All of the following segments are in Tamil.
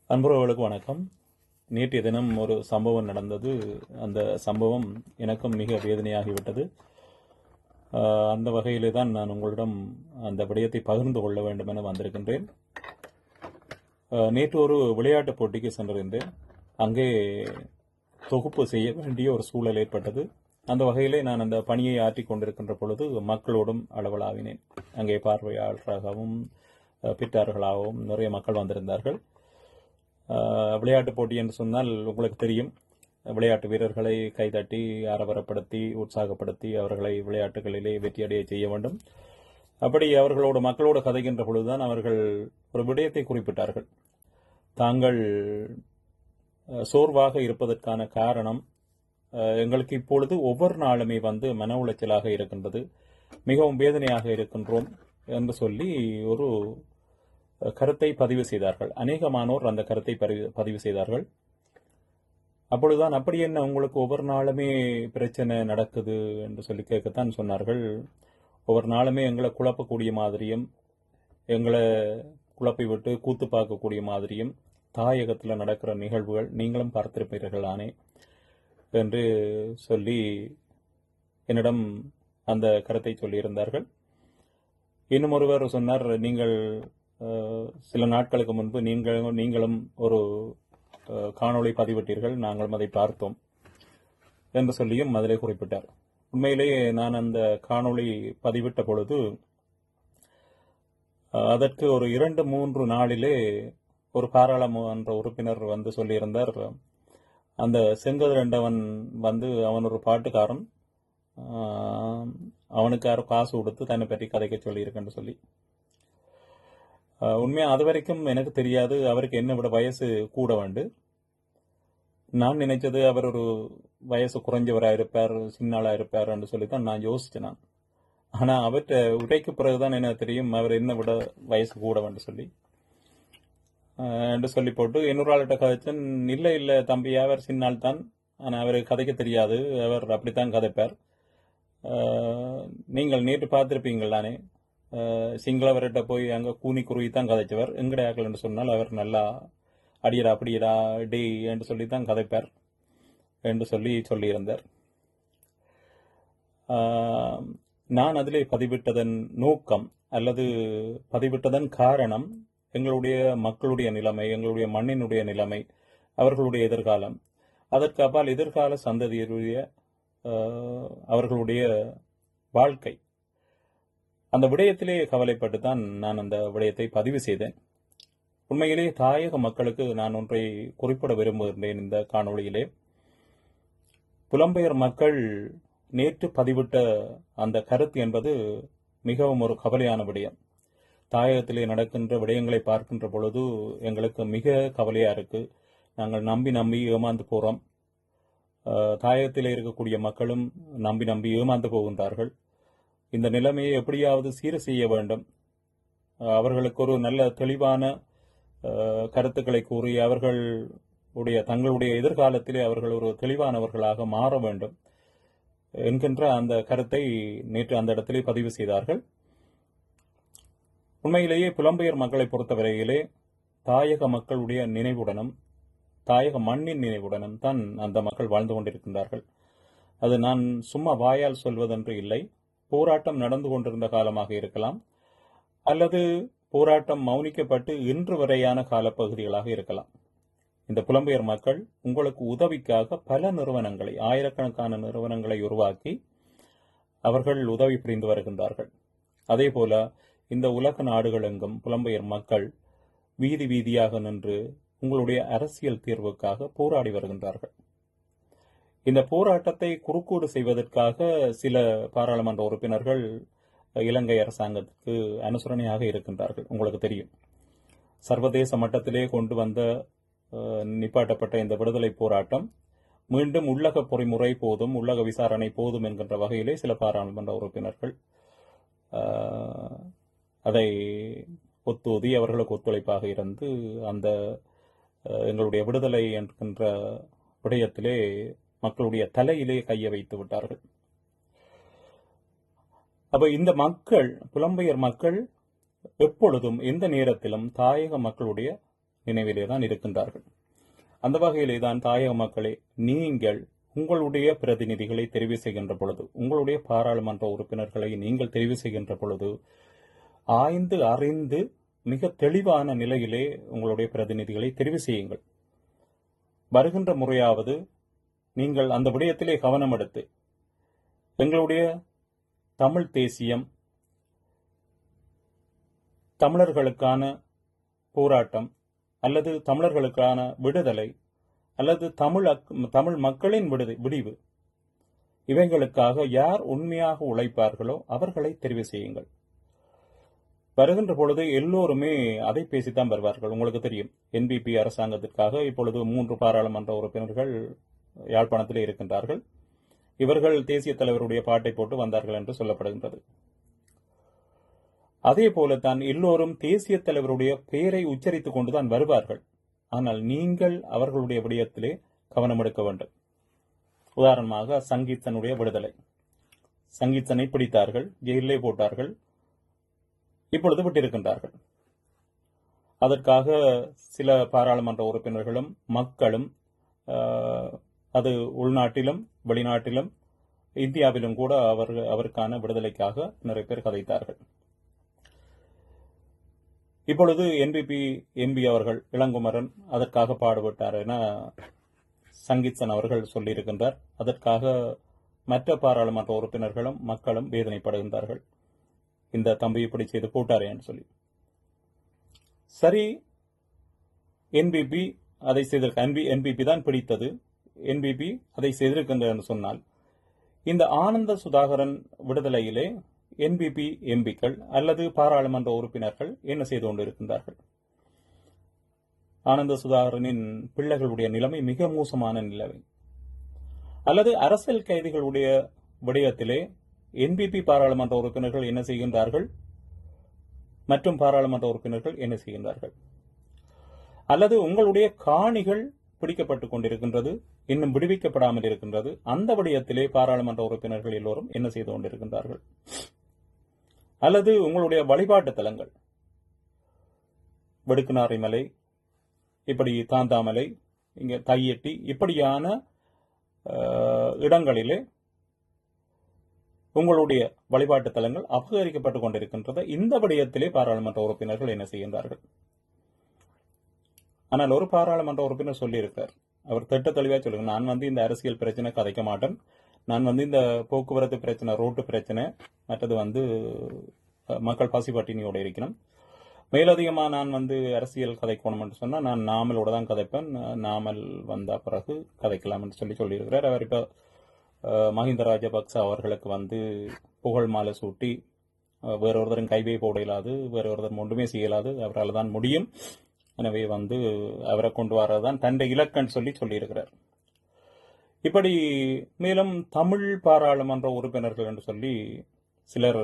அன்புறவுகளுக்கு வணக்கம். நேற்றைய தினம் ஒரு சம்பவம் நடந்தது. அந்த சம்பவம் எனக்கும் மிக வேதனையாகிவிட்டது. அந்த வகையிலே தான் நான் உங்களிடம் அந்த விடயத்தை பகிர்ந்து கொள்ள வேண்டும் என வந்திருக்கின்றேன். நேற்று ஒரு விளையாட்டுப் போட்டிக்கு சென்றிருந்தேன். அங்கே தொகுப்பு செய்ய வேண்டிய ஒரு சூழல் ஏற்பட்டது. அந்த வகையிலே நான் அந்த பணியை ஆற்றிக் கொண்டிருக்கின்ற பொழுது மக்களோடும் அளவலாவினேன். அங்கே பார்வையாளராகவும் பெற்றார்களாகவும் நிறைய மக்கள் வந்திருந்தார்கள். விளையாட்டு போட்டி என்று சொன்னால் உங்களுக்கு தெரியும், விளையாட்டு வீரர்களை கைதட்டி ஆரவாரப்படுத்தி உற்சாகப்படுத்தி அவர்களை விளையாட்டுகளிலே வெற்றியடைய செய்ய வேண்டும். அப்படி அவர்களோடு மக்களோடு கதைக்கின்ற பொழுதுதான் அவர்கள் ஒரு விடயத்தை குறிப்பிட்டார்கள். தாங்கள் சோர்வாக இருப்பதற்கான காரணம், எங்களுக்கு இப்பொழுது ஒவ்வொரு நாளுமே மன உளைச்சலாக இருக்கின்றது, மிகவும் வேதனையாக இருக்கின்றோம் என்று சொல்லி ஒரு கருத்தை பதிவு செய்தார்கள். அநேகமானோர் அந்த கருத்தை பதிவு செய்தார்கள். அப்பொழுதுதான், அப்படி என்ன உங்களுக்கு ஒவ்வொரு நாளுமே பிரச்சனை நடக்குது என்று சொல்லி கேட்கத்தான் சொன்னார்கள். ஒவ்வொரு நாளுமே எங்களை குழப்பக்கூடிய மாதிரியும் எங்களை குழப்பி விட்டு கூத்து பார்க்கக்கூடிய மாதிரியும் தாயகத்தில் நடக்கிற நிகழ்வுகள் நீங்களும் பார்த்திருப்பீர்களானே என்று சொல்லி என்னிடம் அந்த கருத்தை சொல்லியிருந்தார்கள். இன்னும் ஒருவர் சொன்னார், நீங்கள் சில நாட்களுக்கு முன்பு நீங்களும் ஒரு காணொளி பதிவிட்டீர்கள், நாங்களும் அதை பார்த்தோம் என்று சொல்லியும் அதிலே குறிப்பிட்டார். உண்மையிலேயே நான் அந்த காணொளி பதிவிட்ட பொழுது அதற்கு ஒரு 2-3 நாளிலே ஒரு பாராளுமன்ற உறுப்பினர் சொல்லியிருந்தார், அந்த செங்கதிரண்டவன் அவன் ஒரு பாட்டுக்காரன், அவனுக்கு யாரும் காசு கொடுத்து தன்னை பற்றி கதைக்க சொல்லியிருக்கேன்னு சொல்லி. உண்மையா அது வரைக்கும் எனக்கு தெரியாது அவருக்கு என்ன விட வயசு கூட வேண்டு. நான் நினைச்சது அவர் ஒரு வயசு குறைஞ்சவராக இருப்பார், சின்னாளா இருப்பார் என்று சொல்லித்தான் நான் யோசிச்சேன். ஆனா அவர்கிட்ட உடைக்கு பிறகுதான் எனக்கு தெரியும் அவர் என்ன விட வயசு கூட வேண்டு சொல்லி என்று சொல்லி போட்டு இன்னொரு ஆள்கிட்ட கதைச்சேன். இல்லை தம்பி, அவர் சின்னால் தான், ஆனால் அவருக்கு கதைக்க தெரியாது, அவர் அப்படித்தான் கதைப்பார். நீங்கள் நேற்று பார்த்திருப்பீங்கள் தானே, சிங்களவர்கிட்ட போய் அங்கே கூனி குருவி தான் கதைச்சவர். எங்கடையாக்கள் என்று சொன்னால் அவர் நல்லா அடியடா அப்படியடா டே என்று சொல்லித்தான் கதைப்பார் என்று சொல்லியிருந்தார். நான் அதிலே பதிவிட்டதன் நோக்கம் அல்லது பதிவிட்டதன் காரணம் எங்களுடைய மக்களுடைய நிலைமை, எங்களுடைய மண்ணினுடைய நிலைமை, அவர்களுடைய எதிர்காலம், அதற்கு அப்பால் எதிர்கால சந்ததியுடைய அவர்களுடைய வாழ்க்கை, அந்த விடயத்திலே கவலைப்பட்டு தான் நான் அந்த விடயத்தை பதிவு செய்தேன். உண்மையிலேயே தாயக மக்களுக்கு நான் ஒன்றை குறிப்பிட விரும்புகின்றேன். இந்த காணொளியிலே புலம்பெயர் மக்கள் நேற்று பதிவிட்ட அந்த கருத்து என்பது மிகவும் ஒரு கவலையான விடயம். தாயகத்திலே நடக்கின்ற விடயங்களை பார்க்கின்ற பொழுது எங்களுக்கு மிக கவலையா இருக்கு. நாங்கள் நம்பி ஏமாந்து போறோம். தாயகத்திலே இருக்கக்கூடிய மக்களும் நம்பி ஏமாந்து போகின்றார்கள். இந்த நிலைமையை எப்படியாவது சீர் செய்ய வேண்டும். அவர்களுக்கு ஒரு நல்ல தெளிவான கருத்துக்களை கூறி தங்களுடைய எதிர்காலத்திலே அவர்கள் ஒரு தெளிவானவர்களாக மாற வேண்டும் என்கின்ற அந்த கருத்தை நேற்று அந்த இடத்திலே பதிவு செய்தார்கள். உண்மையிலேயே புலம்பெயர் மக்களை பொறுத்தவரையிலே தாயக மக்களுடைய நினைவுடனும் தாயக மண்ணின் நினைவுடனும் தான் அந்த மக்கள் வாழ்ந்து கொண்டிருக்கின்றார்கள். அது நான் சும்மா வாயால் சொல்வதென்று இல்லை. போராட்டம் நடந்து கொண்டிருந்த காலமாக இருக்கலாம், அல்லது போராட்டம் மௌனிக்கப்பட்டு இன்று வரையான காலப்பகுதிகளாக இருக்கலாம். இந்த புலம்பெயர் மக்கள் உங்களுக்கு உதவிக்காக பல நிறுவனங்களை, ஆயிரக்கணக்கான நிறுவனங்களை உருவாக்கி அவர்கள் உதவி புரிந்து வருகின்றார்கள். அதே போல இந்த உலக நாடுகள் எங்கும் புலம்பெயர் மக்கள் வீதியாக நின்று உங்களுடைய அரசியல் தீர்வுக்காக போராடி வருகின்றார்கள். இந்த போராட்டத்தை குறுக்கீடு செய்வதற்காக சில பாராளுமன்ற உறுப்பினர்கள் இலங்கை அரசாங்கத்துக்கு அனுசரணையாக இருக்கின்றார்கள். உங்களுக்கு தெரியும், சர்வதேச மட்டத்திலே கொண்டு வந்த நிப்பாட்டப்பட்ட இந்த விடுதலை போராட்டம் மீண்டும் உள்ளக பொறிமுறை போதும், உள்ளக விசாரணை போதும் என்கின்ற வகையிலே சில பாராளுமன்ற உறுப்பினர்கள் அதை ஒத்துதி அவர்களுக்கு ஒத்துழைப்பாக இருந்து அந்த எங்களுடைய விடுதலை என்கின்ற விடயத்திலே மக்களுடைய தலையிலே கையை வைத்து விட்டார்கள். அப்ப இந்த மக்கள், புலம்பெயர் மக்கள் எப்பொழுதும் எந்த நேரத்திலும் தாயக மக்களுடைய நினைவிலே தான் இருக்கின்றார்கள். அந்த வகையிலே தான் தாயக மக்களே, நீங்கள் உங்களுடைய பிரதிநிதிகளை தெரிவு செய்கின்ற பொழுது, உங்களுடைய பாராளுமன்ற உறுப்பினர்களை நீங்கள் தெரிவு செய்கின்ற பொழுது, ஆய்ந்து அறிந்து மிக தெளிவான நிலையிலே உங்களுடைய பிரதிநிதிகளை தெரிவு செய்யுங்கள். வருகின்ற முறையாவது நீங்கள் அந்த விடயத்திலே கவனம் எடுத்து எங்களுடைய தமிழ் தேசியம், தமிழர்களுக்கான போராட்டம் அல்லது தமிழர்களுக்கான விடுதலை அல்லது தமிழ் மக்களின் விடிவு, இவைகளுக்காக யார் உண்மையாக உழைப்பார்களோ அவர்களை தெரிவு செய்யுங்கள். வருகின்ற பொழுது எல்லோருமே அதை பேசித்தான் வருவார்கள். உங்களுக்கு தெரியும், என்பிபி அரசாங்கத்திற்காக இப்பொழுது 3 பாராளுமன்ற உறுப்பினர்கள் யாழ்ப்பாணத்தில் இருக்கின்றார்கள். இவர்கள் தேசிய தலைவருடைய பாட்டை போட்டு வந்தார்கள் என்று சொல்லப்படுகின்றது. அதே போலத்தான் எல்லோரும் தேசிய தலைவருடைய பெயரை உச்சரித்துக் கொண்டுதான் வருவார்கள். ஆனால் நீங்கள் அவர்களுடைய விடயத்திலே கவனம் எடுக்க வேண்டும். உதாரணமாக சங்கீத்தனுடைய விடுதலை, சங்கீத்தனை பிடித்தார்கள், ஜெயிலே போட்டார்கள், இப்பொழுது விட்டிருக்கின்றார்கள். அதற்காக சில பாராளுமன்ற உறுப்பினர்களும் மக்களும், அது உள்நாட்டிலும் வெளிநாட்டிலும் இந்தியாவிலும் கூட அவருக்கான விடுதலைக்காக நிறைய பேர் கதைத்தார்கள். இப்பொழுது என்பிபி எம்பி அவர்கள் இளங்குமரன் அதற்காக பாடுபட்டார் என சங்கீத்சன் அவர்கள் சொல்லியிருக்கின்றார். அதற்காக மற்ற பாராளுமன்ற உறுப்பினர்களும் மக்களும் வேதனைப்படுகின்றார்கள். இந்த தம்பி இப்படி செய்து போட்டாரே என்று சொல்லி. சரி, என்பிபி அதை செய்திருக்க, என்பிபி தான் பிடித்தது, என்பிபி அதை செய்திருக்கின்றது என்று சொன்னால், இந்த ஆனந்த சுதாகரன் விடுதலையிலே என்பிபி எம்பிக்கள் அல்லது பாராளுமன்ற உறுப்பினர்கள் என்ன செய்து கொண்டிருக்கின்றார்கள்? ஆனந்த சுதாகரனின் பிள்ளைகளுடைய நிலைமை மிக மோசமான நிலைமை. அல்லது அரசியல் கைதிகளுடைய விடயத்திலே என்பிபி பாராளுமன்ற உறுப்பினர்கள் என்ன செய்கின்றார்கள் மற்றும் பாராளுமன்ற உறுப்பினர்கள் என்ன செய்கின்றார்கள்? அல்லது உங்களுடைய காணிகள் பிடிக்கப்பட்டுக் கொண்டிருக்கின்றது, இன்னும் விடுவிக்கப்படாமல் இருக்கின்றது, அந்த விடயத்திலே பாராளுமன்ற உறுப்பினர்கள் எல்லோரும் என்ன செய்து கொண்டிருக்கின்றார்கள்? அல்லது உங்களுடைய வழிபாட்டு தலங்கள், வெடுக்குநாரை மலை, இப்படி தாந்தாமலை, இங்கே தையட்டி, இப்படியான இடங்களிலே உங்களுடைய வழிபாட்டு தலங்கள் அபகரிக்கப்பட்டுக் கொண்டிருக்கின்றது. இந்த விடயத்திலே பாராளுமன்ற உறுப்பினர்கள் என்ன செய்கின்றார்கள்? ஆனால் ஒரு பாராளுமன்ற உறுப்பினர் சொல்லியிருக்கிறார், அவர் திட்ட தெளிவாக சொல்லுங்க, நான் இந்த அரசியல் பிரச்சனை கதைக்க மாட்டேன், நான் இந்த போக்குவரத்து பிரச்சனை, ரோட்டு பிரச்சனை, மற்றது மக்கள் பசி பட்டினியோடு இருக்கணும், மேலதிகமா நான் அரசியல் கதைக்கணும் என்று சொன்னா நான் நாமலோட தான் கதைப்பேன், நாமல் வந்த பிறகு கதைக்கலாம் என்று சொல்லியிருக்கிறார். அவர் இப்ப மஹிந்த ராஜபக்ச அவர்களுக்கு புகழ் மாலை சூட்டி வேறொருத்தரும் கைவே போட இயலாது, வேறொருத்தர் ஒன்றுமே செய்யலாது, அவரால் தான் முடியும், எனவே அவரை கொண்டு வரதான் தன்னை இலக்கன்னு சொல்லியிருக்கிறார். இப்படி மேலும் தமிழ் பாராளுமன்ற உறுப்பினர்கள் என்று சொல்லி சிலர்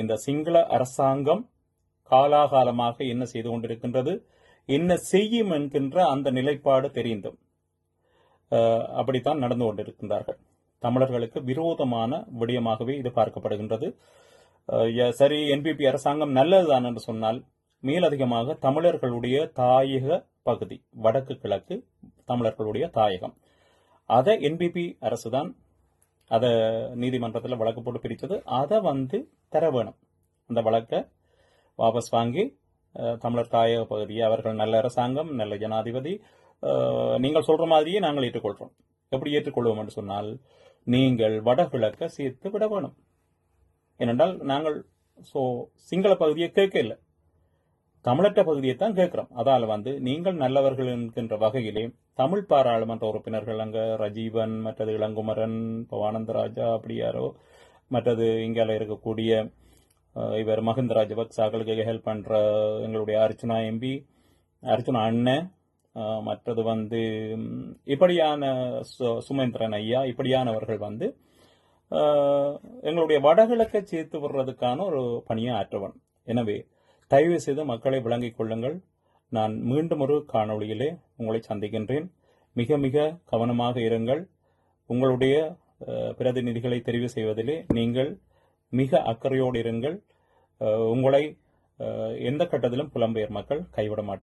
இந்த சிங்கள அரசாங்கம் காலாகாலமாக என்ன செய்து கொண்டிருக்கின்றது, என்ன செய்யும் என்கின்ற அந்த நிலைப்பாடு தெரிந்தும் அப்படித்தான் நடந்து கொண்டிருக்கின்றார்கள். தமிழர்களுக்கு விரோதமான விடயமாகவே இது பார்க்கப்படுகின்றது. சரி, என்பிபி அரசாங்கம் நல்லதுதான் என்று சொன்னால், மேலதிகமாக தமிழர்களுடைய தாயக பகுதி, வடக்கு கிழக்கு தமிழர்களுடைய தாயகம், அதை என்பிபி அரசுதான் அதை நீதிமன்றத்தில் வழக்கு போட்டு பிரித்தது. அதை தர வேணும். அந்த வழக்கை வாபஸ் வாங்கி தமிழர் தாயக பகுதியை அவர்கள் நல்ல அரசாங்கம், நல்ல ஜனாதிபதி, நீங்கள் சொல்ற மாதிரியே நாங்கள் ஏற்றுக்கொள்றோம். எப்படி ஏற்றுக்கொள்வோம் என்று சொன்னால், நீங்கள் வடகிழக்க சேர்த்து விட வேணும். ஏனென்றால் நாங்கள் சிங்கள பகுதியை கேட்க இல்லை, தமிழற்ற பகுதியை தான் கேட்கிறோம். அதால நீங்கள் நல்லவர்கள் என்கின்ற வகையிலே தமிழ் பாராளுமன்ற உறுப்பினர்கள், அங்க ரஜீவன், மற்றது இளங்குமரன், பவானந்தராஜா, அப்படியாரோ, மற்றது இங்கால இருக்கக்கூடிய இவர் மஹிந்த ராஜபக்சாக்களுக்கு ஹெல்ப் பண்ற எங்களுடைய அர்ச்சுனா எம்பி, அர்ச்சுனா அண்ணன், மற்றது இப்படியான சுமேந்திரன் ஐயா, இப்படியானவர்கள் எங்களுடைய வடகிழக்கை சேர்த்து விடுறதுக்கான ஒரு பணியை ஆற்றவன். எனவே தயவு செய்து மக்களை விளங்கிக் கொள்ளுங்கள். நான் மீண்டும் ஒரு காணொளியிலே உங்களை சந்திக்கின்றேன். மிக மிக கவனமாக இருங்கள். உங்களுடைய பிரதிநிதிகளை தெரிவு செய்வதிலே நீங்கள் மிக அக்கறையோடு இருங்கள். உங்களை எந்த கட்டத்திலும் புலம்பெயர் மக்கள் கைவிட மாட்டார்கள்.